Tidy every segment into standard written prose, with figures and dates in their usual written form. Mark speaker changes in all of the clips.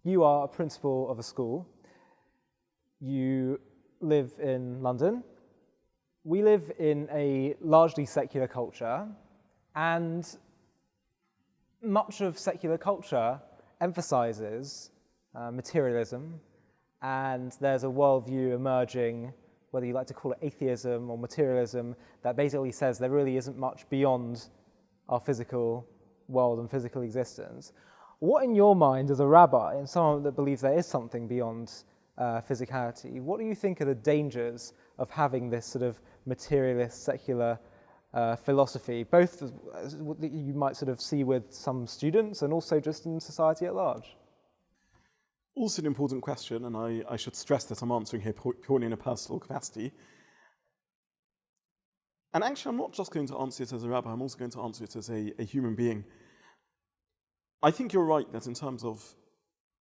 Speaker 1: you are a principal of a school. You live in London. We live in a largely secular culture, and much of secular culture emphasizes materialism, and there's a worldview emerging, whether you like to call it atheism or materialism, that basically says there really isn't much beyond our physical world and physical existence. What in your mind as a rabbi and someone that believes there is something beyond physicality, what do you think are the dangers of having this sort of materialist secular philosophy, both that you might sort of see with some students and also just in society at large?
Speaker 2: Also an important question, and I should stress that I'm answering here purely in a personal capacity. And actually, I'm not just going to answer it as a rabbi, I'm also going to answer it as a human being. I think you're right that in terms of,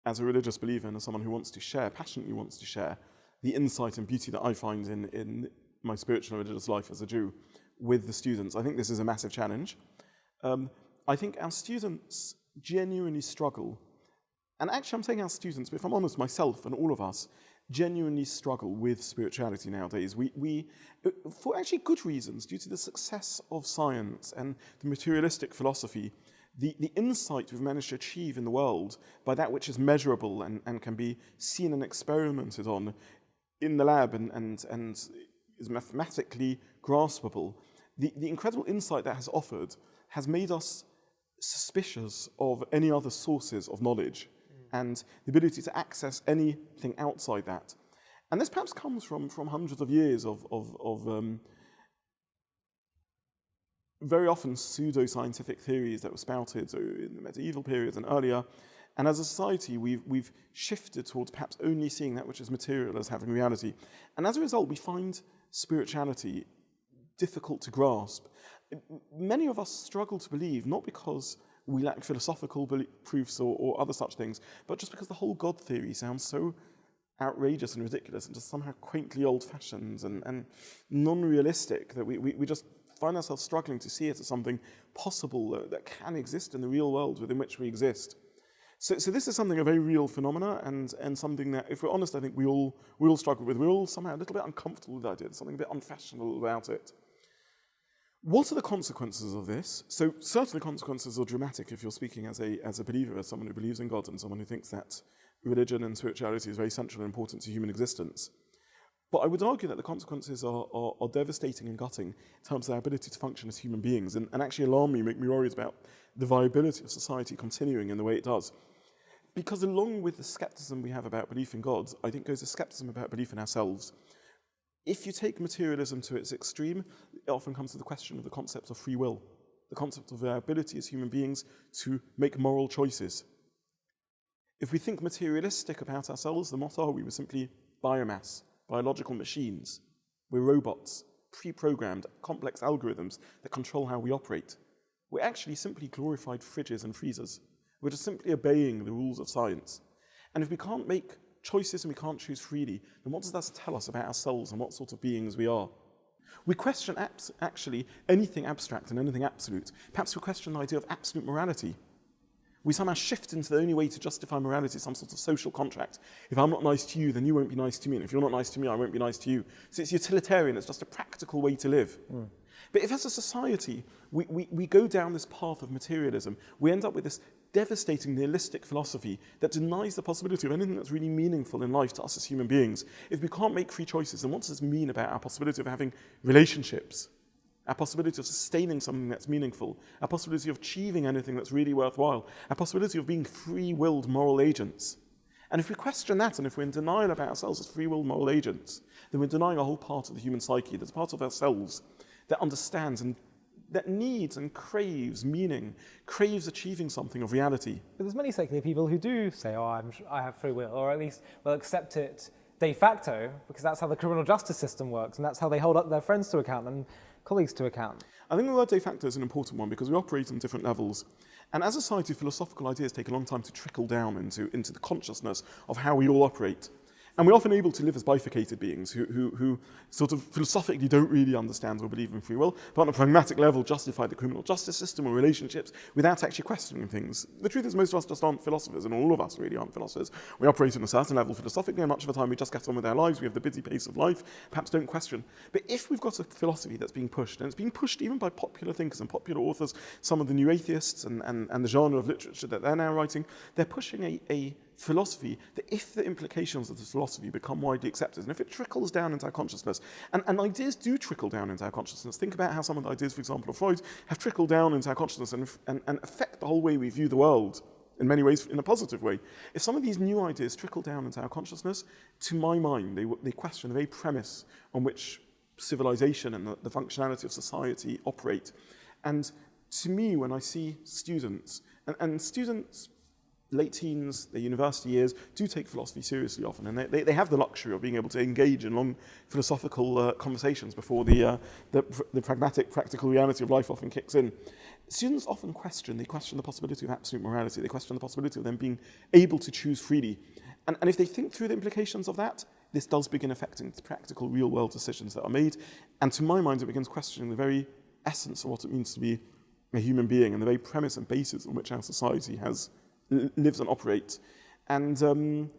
Speaker 2: as a religious believer and as someone who wants to share, passionately wants to share, the insight and beauty that I find in my spiritual and religious life as a Jew with the students, I think this is a massive challenge. I think our students genuinely struggle, and actually I'm saying our students, but if I'm honest, myself and all of us genuinely struggle with spirituality nowadays. We for actually good reasons, due to the success of science and the materialistic philosophy, the insight we've managed to achieve in the world by that which is measurable and can be seen and experimented on in the lab and is mathematically graspable, the incredible insight that has offered has made us suspicious of any other sources of knowledge and the ability to access anything outside that. And this perhaps comes from hundreds of years of very often pseudo-scientific theories that were spouted in the medieval periods and earlier. And as a society, we've shifted towards perhaps only seeing that which is material as having reality. And as a result, we find spirituality difficult to grasp. Many of us struggle to believe, not because we lack philosophical proofs or other such things, but just because the whole God theory sounds so outrageous and ridiculous and just somehow quaintly old-fashioned and non-realistic that we just find ourselves struggling to see it as something possible that can exist in the real world within which we exist. So this is something, a very real phenomena, and something that, if we're honest, I think we all struggle with. We're all somehow a little bit uncomfortable with the idea. There's something a bit unfashionable about it. What are the consequences of this? So certainly consequences are dramatic if you're speaking as a believer, as someone who believes in God and someone who thinks that religion and spirituality is very central and important to human existence. But I would argue that the consequences are devastating and gutting in terms of our ability to function as human beings, and actually alarm me, make me worried about the viability of society continuing in the way it does. Because along with the skepticism we have about belief in God, I think goes a skepticism about belief in ourselves. If you take materialism to its extreme, it often comes to the question of the concept of free will, the concept of our ability as human beings to make moral choices. If we think materialistic about ourselves, then what are we? We're simply biomass, biological machines. We're robots, pre-programmed, complex algorithms that control how we operate. We're actually simply glorified fridges and freezers. We're just simply obeying the rules of science. And if we can't make choices and we can't choose freely, then what does that tell us about ourselves and what sort of beings we are? We question actually anything abstract and anything absolute. Perhaps we question the idea of absolute morality. We somehow shift into the only way to justify morality, some sort of social contract. If I'm not nice to you, then you won't be nice to me. And if you're not nice to me, I won't be nice to you. So it's utilitarian, it's just a practical way to live. But if as a society, we go down this path of materialism, we end up with this devastating nihilistic philosophy that denies the possibility of anything that's really meaningful in life to us as human beings. If we can't make free choices, then what does this mean about our possibility of having relationships? Our possibility of sustaining something that's meaningful, our possibility of achieving anything that's really worthwhile, our possibility of being free-willed moral agents. And if we question that, and if we're in denial about ourselves as free-willed moral agents, then we're denying a whole part of the human psyche. There's a part of ourselves that understands and that needs and craves meaning, craves achieving something of reality.
Speaker 1: But there's many secular people who do say, I have free will, or at least will accept it de facto, because that's how the criminal justice system works, and that's how they hold up their friends to account and colleagues to account.
Speaker 2: I think the word de facto is an important one because we operate on different levels. And as a society, philosophical ideas take a long time to trickle down into the consciousness of how we all operate. And we're often able to live as bifurcated beings who sort of philosophically don't really understand or believe in free will, but on a pragmatic level justify the criminal justice system or relationships without actually questioning things. The truth is most of us just aren't philosophers, and all of us really aren't philosophers. We operate on a certain level philosophically, and much of the time we just get on with our lives, we have the busy pace of life, perhaps don't question. But if we've got a philosophy that's being pushed, and it's being pushed even by popular thinkers and popular authors, some of the new atheists and the genre of literature that they're now writing, they're pushing a philosophy that if the implications of this philosophy become widely accepted, and if it trickles down into our consciousness, and ideas do trickle down into our consciousness. Think about how some of the ideas, for example, of Freud have trickled down into our consciousness and affect the whole way we view the world, in many ways in a positive way. If some of these new ideas trickle down into our consciousness, to my mind, they question the very premise on which civilization and the functionality of society operate. And to me, when I see students, and students, late teens, their university years, do take philosophy seriously often, and they have the luxury of being able to engage in long philosophical conversations before the pragmatic, practical reality of life often kicks in. Students often question the possibility of absolute morality, they question the possibility of them being able to choose freely. And if they think through the implications of that, this does begin affecting the practical, real-world decisions that are made, and to my mind, it begins questioning the very essence of what it means to be a human being and the very premise and basis on which our society lives and operates. And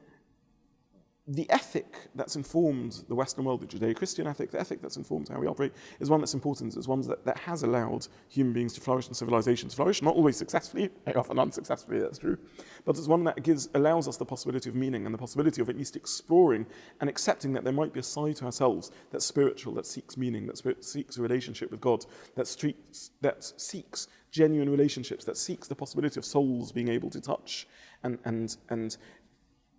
Speaker 2: the ethic that's informed the Western world, the Judeo-Christian ethic, the ethic that's informed how we operate, is one that's important, is one that has allowed human beings to flourish and civilization to flourish, not always successfully, very often unsuccessfully, that's true, but it's one that allows us the possibility of meaning and the possibility of at least exploring and accepting that there might be a side to ourselves that's spiritual, that seeks meaning, that seeks a relationship with God, that seeks genuine relationships, that seeks the possibility of souls being able to touch and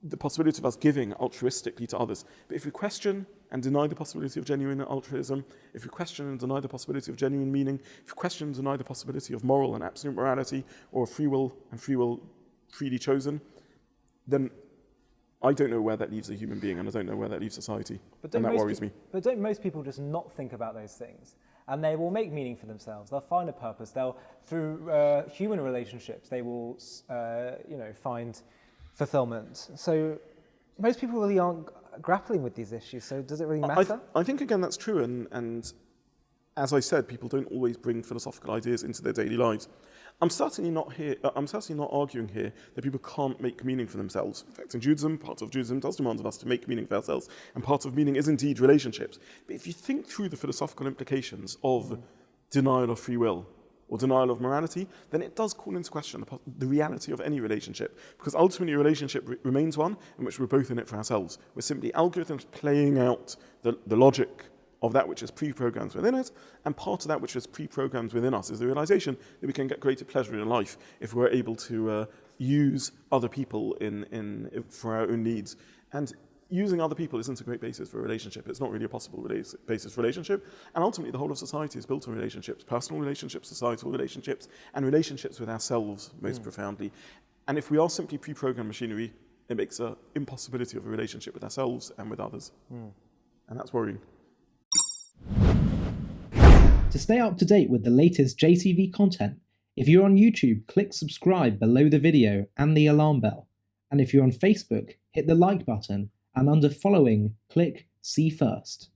Speaker 2: the possibility of us giving altruistically to others. But if we question and deny the possibility of genuine altruism, if we question and deny the possibility of genuine meaning, if we question and deny the possibility of moral and absolute morality, or free will and free will freely chosen, then I don't know where that leaves a human being, and I don't know where that leaves society, and that worries me.
Speaker 1: But don't most people just not think about those things? And they will make meaning for themselves. They'll find a purpose. Through human relationships, they will, find fulfillment. So most people really aren't grappling with these issues. So does it really matter?
Speaker 2: I think again that's true, and as I said, people don't always bring philosophical ideas into their daily lives. I'm certainly not arguing here that people can't make meaning for themselves. In fact, in Judaism, part of Judaism does demand of us to make meaning for ourselves, and part of meaning is indeed relationships. But if you think through the philosophical implications of denial of free will or denial of morality, then it does call into question the reality of any relationship, because ultimately a relationship remains one in which we're both in it for ourselves. We're simply algorithms playing out the logic of that which is pre-programmed within it, and part of that which is pre-programmed within us is the realization that we can get greater pleasure in life if we're able to use other people for our own needs. And using other people isn't a great basis for a relationship. It's not really a possible basis for a relationship. And ultimately, the whole of society is built on relationships, personal relationships, societal relationships, and relationships with ourselves most profoundly. And if we are simply pre-programmed machinery, it makes an impossibility of a relationship with ourselves and with others. And that's worrying.
Speaker 3: To stay up to date with the latest JCV content, if you're on YouTube, click subscribe below the video and the alarm bell. And if you're on Facebook, hit the like button, and under following, click see first.